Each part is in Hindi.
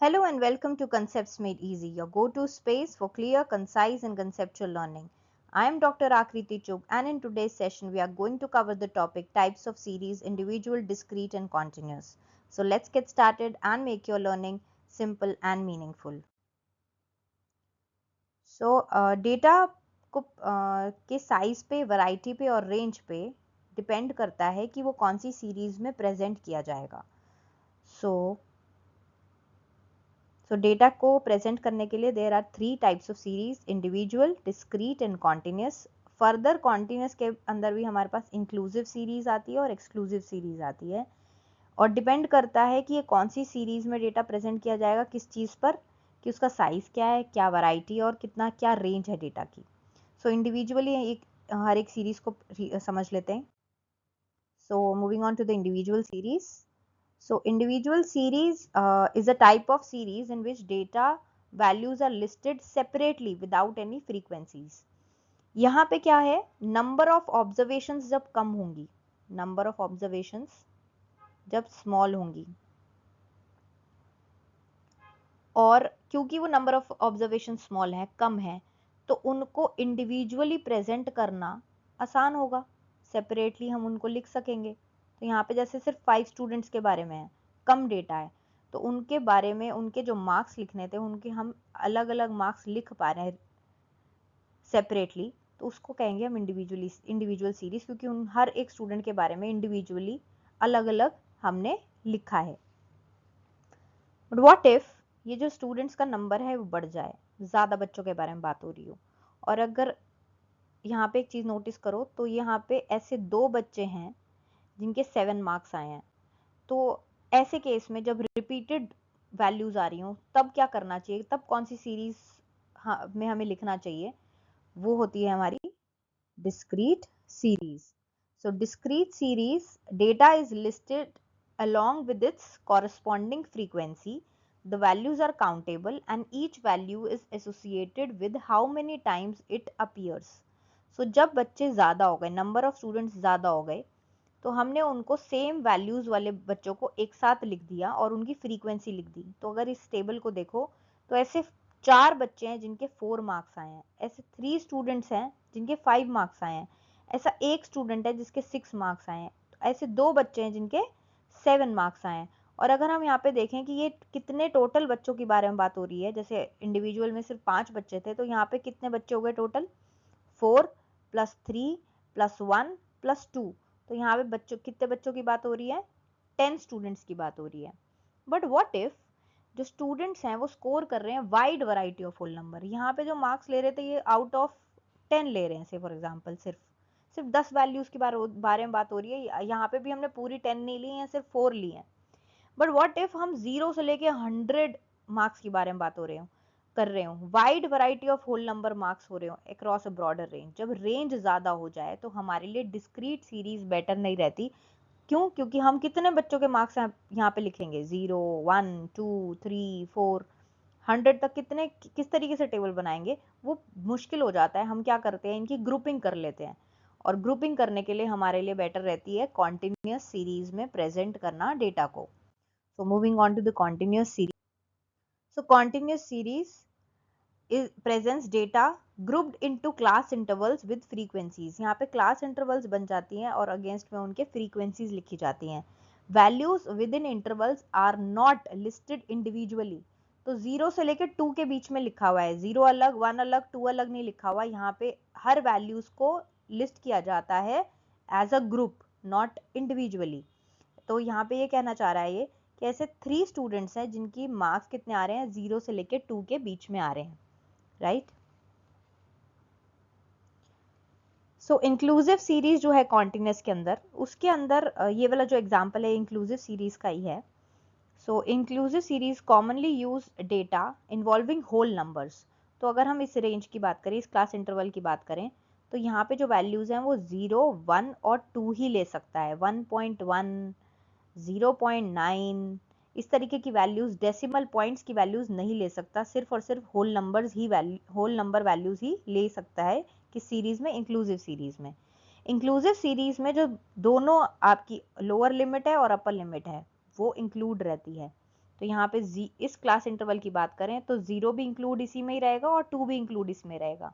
Hello and welcome to Concepts Made Easy, your go-to space for clear, concise and conceptual learning. I am Dr. Akriti Chugh and in today's session we are going to cover the topic types of series, individual, discrete and continuous. So let's get started and make your learning simple and meaningful. So data को के साइज पे, वैरायटी पे और रेंज पे डिपेंड करता है कि वो कौन सी सीरीज में प्रेजेंट किया जाएगा. So डेटा को प्रेजेंट करने के लिए there are 3 types of series, individual, discrete and continuous. Further continuous के अंदर भी हमारे पास इंक्लूसिव सीरीज आती है और एक्सक्लूसिव सीरीज आती है और डिपेंड करता है कि ये कौन सी सीरीज में डेटा प्रेजेंट किया जाएगा, किस चीज़ पर, कि उसका साइज क्या है, क्या वैरायटी और कितना क्या रेंज है डेटा की. सो इंडिविजुअली हर एक सीरीज को समझ लेते हैं. So moving on to the individual series. So individual series is a type of series in which data values are listed separately without any frequencies. यहाँ पे क्या है, number of observations जब कम होंगी, number of observations जब small होंगी और क्योंकि वो number of observations small है, कम है, तो उनको individually present करना आसान होगा, separately हम उनको लिख सकेंगे. तो यहाँ पे जैसे सिर्फ 5 स्टूडेंट्स के बारे में है, कम डेटा है, तो उनके बारे में उनके जो मार्क्स लिखने थे उनके हम अलग अलग मार्क्स लिख पा रहे हैं सेपरेटली, तो उसको कहेंगे हम इंडिविजुअल सीरीज, क्योंकि उन हर एक स्टूडेंट के बारे में इंडिविजुअली अलग अलग हमने लिखा है. बट व्हाट इफ ये जो स्टूडेंट्स का नंबर है वो बढ़ जाए, ज़्यादा बच्चों के बारे में बात हो रही हो, और अगर यहाँ पे एक चीज़ नोटिस करो तो यहाँ पे ऐसे 2 बच्चे हैं जिनके 7 मार्क्स आए हैं, तो ऐसे केस में जब रिपीटेड वैल्यूज आ रही हो तब क्या करना चाहिए, तब कौन सी सीरीज में हमें लिखना चाहिए, वो होती है हमारी discrete series. So discrete series, data is listed along with its corresponding frequency. The values are countable and each value is associated with how many times it appears. So जब बच्चे ज़्यादा हो गए, नंबर ऑफ स्टूडेंट्स ज़्यादा हो गए, तो हमने उनको सेम वैल्यूज वाले बच्चों को एक साथ लिख दिया और उनकी फ्रीक्वेंसी लिख दी. तो अगर इस टेबल को देखो तो ऐसे 4 बच्चे हैं जिनके 4 मार्क्स आए हैं, ऐसे 3 स्टूडेंट्स हैं जिनके 5 मार्क्स आए हैं, ऐसा एक स्टूडेंट है जिसके 6 मार्क्स आए हैं, ऐसे 2 बच्चे हैं जिनके 7 मार्क्स आए हैं. और अगर हम यहाँ पे देखें कि ये कितने टोटल बच्चों के बारे में बात हो रही है, जैसे इंडिविजुअल में सिर्फ 5 बच्चे थे, तो यहाँ पे कितने बच्चे हो गए टोटल, 4 प्लस 3 प्लस 1 प्लस 2, तो यहाँ पे बच्चों, कितने बच्चों की बात हो रही है, 10 स्टूडेंट्स की बात हो रही है. बट व्हाट इफ जो स्टूडेंट्स हैं वो स्कोर कर रहे हैं wide variety of whole number, यहाँ पे जो मार्क्स ले रहे थे ये आउट ऑफ 10 ले रहे हैं, से फॉर एग्जांपल सिर्फ सिर्फ 10 वैल्यूज के बारे में बात हो रही है, यहाँ पे भी हमने पूरी 10 नहीं ली है, सिर्फ 4 ली है. बट व्हाट इफ हम 0 से लेके 100 मार्क्स के बारे में बात हो रहे हो, कर रहे हो, wide variety of whole number marks हो रहे हो अक्रॉस अ ब्रॉडर रेंज. जब रेंज ज्यादा हो जाए तो हमारे लिए डिस्क्रीट सीरीज बेटर नहीं रहती. क्यों? क्योंकि हम कितने बच्चों के मार्क्स यहाँ पे लिखेंगे, 0 1 2 3 4 100 तक, कितने, किस तरीके से टेबल बनाएंगे, वो मुश्किल हो जाता है. हम क्या करते हैं, इनकी ग्रुपिंग कर लेते हैं, और ग्रुपिंग करने के लिए हमारे लिए बेटर रहती है कॉन्टिन्यूस सीरीज में प्रेजेंट करना डेटा को. So moving on to the continuous series. So continuous series is presents data grouped into class intervals with frequencies. यहाँ पे class intervals बन जाती हैं और against में उनके frequencies लिखी जाती हैं. Values within intervals are not listed individually. तो 0 से लेकर 2 के बीच में लिखा हुआ है, 0 अलग, 1 अलग, 2 अलग नहीं लिखा हुआ. यहाँ पे हर वैल्यूज को लिस्ट किया जाता है as a group, not individually. तो यहाँ पे ये कहना चाह रहा है ये कि ऐसे 3 स्टूडेंट्स हैं जिनकी मार्क्स कितने आ रहे हैं, 0 से लेके 2 के बीच में आ रहे हैं, राइट. सो इंक्लूसिव सीरीज जो है कॉन्टिन्यूस के अंदर, उसके अंदर ये वाला जो एग्जांपल है इंक्लूसिव सीरीज का ही है. So inclusive series commonly use data involving whole numbers. तो अगर हम इस रेंज की बात करें, इस क्लास इंटरवल की बात करें, तो यहाँ पे जो वैल्यूज हैं वो 0 1 और 2 ही ले सकता है. 1.1 0.9 इस तरीके की वैल्यूज, डेसिमल पॉइंट्स की वैल्यूज नहीं ले सकता. सिर्फ और सिर्फ होल नंबर्स ही होल नंबर वैल्यूज ही ले सकता है किस सीरीज में, इंक्लूसिव सीरीज में. इंक्लूसिव सीरीज में जो दोनों आपकी लोअर लिमिट है और अपर लिमिट है वो इंक्लूड रहती है. तो यहाँ पे इस क्लास इंटरवल की बात करें तो 0 भी इंक्लूड इसी में ही रहेगा और 2 भी इंक्लूड इसमें रहेगा।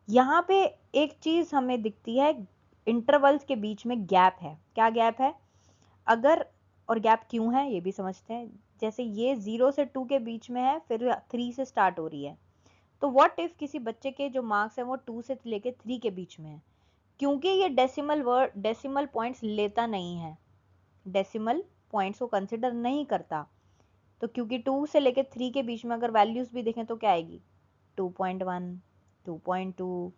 यहाँ पे एक चीज हमें दिखती है, इंटरवल्स के बीच में गैप है। क्या गैप है? अगर, और गैप क्यों है ये भी समझते हैं। जैसे ये 0 से 2 के बीच में है, फिर 3 से स्टार्ट हो रही है, तो व्हाट इफ किसी बच्चे के जो मार्क्स है वो 2 से लेके 3 के बीच में है, क्योंकि ये डेसिमल पॉइंट्स लेता नहीं है, डेसिमल पॉइंट्स को कंसिडर नहीं करता, तो क्योंकि 2 से लेके 3 के बीच में अगर वैल्यूज भी देखें तो क्या आएगी? 2.1, 2.2,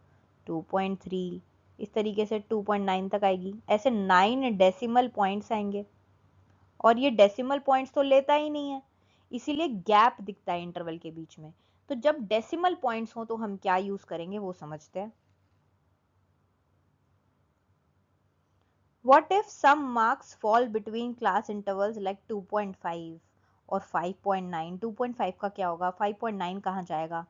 2.3, इस तरीके से 2.9 तक आएगी। ऐसे 9 डेसिमल पॉइंट्स आएंगे, और ये डेसिमल पॉइंट्स तो लेता ही नहीं है, इसीलिए गैप दिखता है इंटरवल के बीच में। तो जब डेसिमल पॉइंट्स हो तो हम क्या यूज करेंगे वो समझते हैं। What if some marks fall between class intervals like 2.5 और 5.9? 2.5 का क्या होगा? 5.9 कहाँ जाएगा?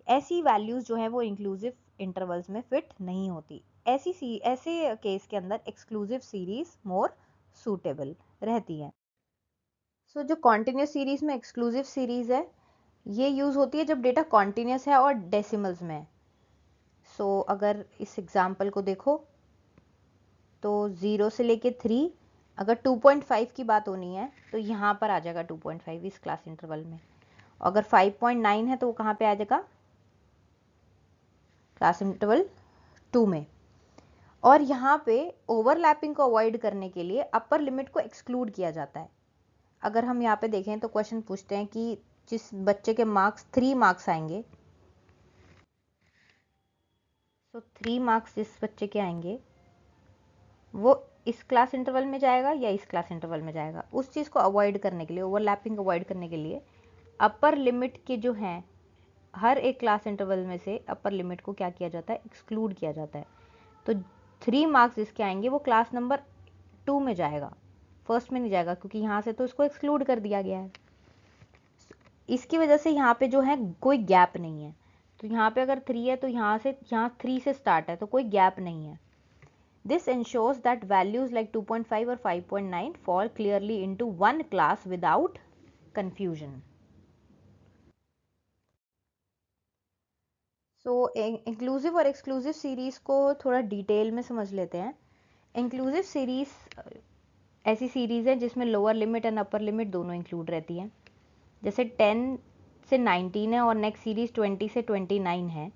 ऐसी वैल्यूज जो है वो इंक्लूसिव इंटरवल्स में फिट नहीं होती। ऐसे केस के अंदर एक्सक्लूसिव सीरीज मोर सूटेबल रहती है। सो जो कॉन्टिन्यूस सीरीज में एक्सक्लूसिव सीरीज है, ये यूज होती है जब डेटा कॉन्टिन्यूस है और डेसिमल्स में। सो अगर इस एग्जाम्पल को देखो तो 0 से लेके 3, अगर 2.5 की बात होनी है तो यहाँ पर आ जाएगा 2.5 इस क्लास इंटरवल में। अगर 5.9 है तो वो कहाँ पे आ जाएगा? क्लास इंटरवल 2 में। और यहाँ पे ओवरलैपिंग को अवॉइड करने के लिए अपर लिमिट को एक्सक्लूड किया जाता है। अगर हम यहाँ पे देखें तो क्वेश्चन पूछते हैं कि जिस बच्चे के मार्क्स 3 मार्क्स आएंगे, तो 3 मार्क्स जिस बच्चे के आएंगे वो इस क्लास इंटरवल में जाएगा या इस क्लास इंटरवल में जाएगा। उस चीज़ को अवॉइड करने के लिए, ओवरलैपिंग अवॉइड करने के लिए अपर लिमिट के जो हैं हर एक क्लास इंटरवल में से अपर लिमिट को क्या किया जाता है? एक्सक्लूड किया जाता है। तो 3 मार्क्स जिसके आएंगे वो क्लास नंबर 2 में जाएगा, फर्स्ट में नहीं जाएगा, क्योंकि यहाँ से तो इसको एक्सक्लूड कर दिया गया है। इसकी वजह से यहाँ पे जो है कोई गैप नहीं है। तो यहाँ पे अगर 3 है तो यहाँ 3 से स्टार्ट है, तो कोई गैप नहीं है। This ensures that values like 2.5 or 5.9 fall clearly into one class without confusion. So, inclusive और exclusive series को थोड़ा डिटेल में समझ लेते हैं। Inclusive series ऐसी सीरीज है जिसमें lower limit and upper limit दोनों इंक्लूड रहती हैं। जैसे 10 से 19 है और नेक्स्ट सीरीज 20 से 29 है,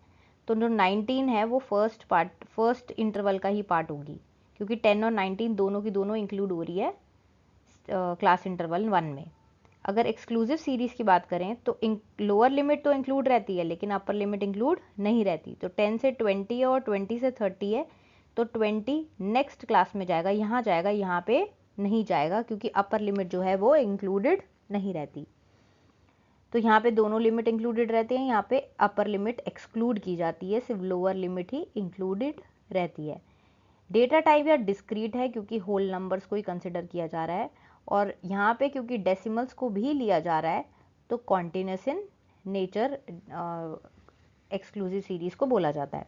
तो जो 19 है वो फर्स्ट इंटरवल का ही पार्ट होगी, क्योंकि 10 और 19 दोनों की दोनों इंक्लूड हो रही है क्लास इंटरवल 1 में। अगर एक्सक्लूसिव सीरीज की बात करें तो लोअर लिमिट तो इंक्लूड रहती है लेकिन अपर लिमिट इंक्लूड नहीं रहती। तो 10 से 20 है और 20 से 30 है, तो 20 नेक्स्ट क्लास में जाएगा, यहाँ जाएगा, यहाँ पे नहीं जाएगा, क्योंकि अपर लिमिट जो है वो इंक्लूडेड नहीं रहती। तो यहाँ पे दोनों लिमिट इंक्लूडेड रहते हैं, यहाँ पे अपर लिमिट एक्सक्लूड की जाती है, सिर्फ लोअर लिमिट ही इंक्लूडेड रहती है। डेटा टाइप या डिस्क्रीट है क्योंकि होल नंबर्स को ही कंसिडर किया जा रहा है, और यहाँ पे क्योंकि डेसिमल्स को भी लिया जा रहा है तो continuous in nature exclusive series को बोला जाता है।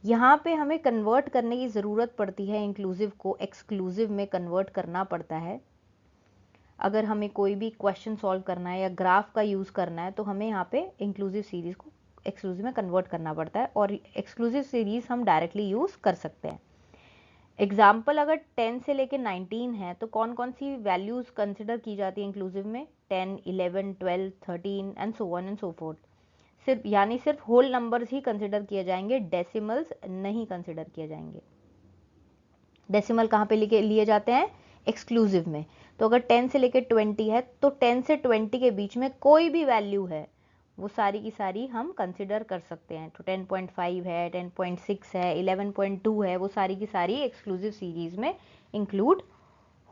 यहाँ पे हमें कन्वर्ट करने की ज़रूरत पड़ती है, इंक्लूसिव को एक्सक्लूसिव में कन्वर्ट करना पड़ता है। अगर हमें कोई भी क्वेश्चन सॉल्व करना है या ग्राफ का यूज़ करना है तो हमें यहाँ पे इंक्लूसिव सीरीज को एक्सक्लूसिव में कन्वर्ट करना पड़ता है, और एक्सक्लूसिव सीरीज हम डायरेक्टली यूज़ कर सकते हैं। एग्जाम्पल, अगर 10 से लेके 19 है तो कौन कौन सी वैल्यूज कंसिडर की जाती है इंक्लूसिव में? 10, 11, 12, 13 and so on and so fourth. सिर्फ होल नंबर्स ही कंसिडर किए जाएंगे, डेसिमल्स नहीं कंसिडर किए जाएंगे। डेसिमल कहाँ पे लिए जाते हैं? एक्सक्लूसिव में। तो अगर 10 से लेके 20 है तो 10 से 20 के बीच में कोई भी वैल्यू है वो सारी की सारी हम कंसिडर कर सकते हैं। तो 10.5 है, 10.6 है, 11.2 है, वो सारी की सारी एक्सक्लूसिव सीरीज में इंक्लूड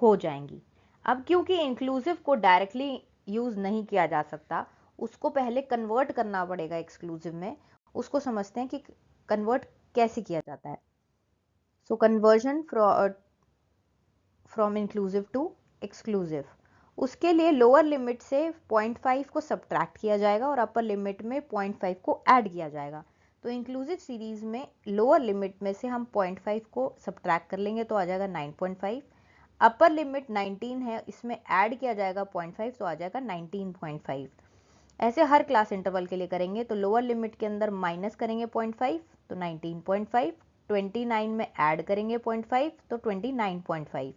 हो जाएंगी। अब क्योंकि इंक्लूसिव को डायरेक्टली यूज नहीं किया जा सकता, उसको पहले कन्वर्ट करना पड़ेगा एक्सक्लूसिव में। उसको समझते हैं कि कन्वर्ट कैसे किया जाता है। So conversion from inclusive to exclusive, उसके लिए लोअर लिमिट से 0.5 को सब्ट्रैक्ट किया जाएगा और अपर लिमिट में 0.5 को ऐड किया जाएगा। तो इंक्लूसिव सीरीज में लोअर लिमिट में से हम 0.5 को सब्ट्रैक्ट कर लेंगे तो आ जाएगा 9.5। अपर लिमिट 19 है, इसमें ऐड किया जाएगा 0.5 तो आ जाएगा 19.5। ऐसे हर क्लास इंटरवल के लिए करेंगे तो लोअर लिमिट के अंदर माइनस करेंगे 0.5 तो 19.5, 29 में ऐड करेंगे 0.5 तो 29.5।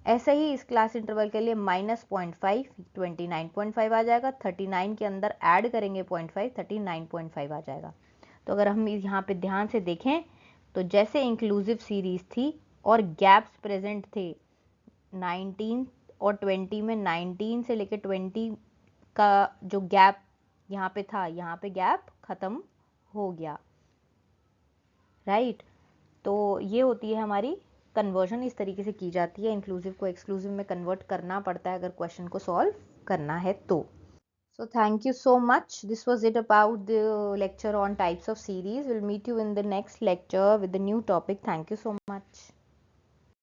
ऐसे ही इस क्लास इंटरवल के लिए माइनस 0.5 29.5 आ जाएगा, 39 के अंदर ऐड करेंगे 0.5 39.5 आ जाएगा। तो अगर हम यहाँ पे ध्यान से देखें तो जैसे इंक्लूसिव सीरीज थी और गैप्स प्रेजेंट थे 19 और 20 में, 19 से लेकर 20 का जो गैप यहाँ पे था, यहाँ पे गैप खत्म हो गया, राइट। तो ये होती है हमारी कन्वर्जन, इस तरीके से की जाती है। इंक्लूसिव को एक्सक्लूसिव में कन्वर्ट करना पड़ता है अगर क्वेश्चन को सॉल्व करना है तो। So thank you so much. This was it about the lecture on types of series. We'll meet you in the next lecture with the new topic. Thank you so much.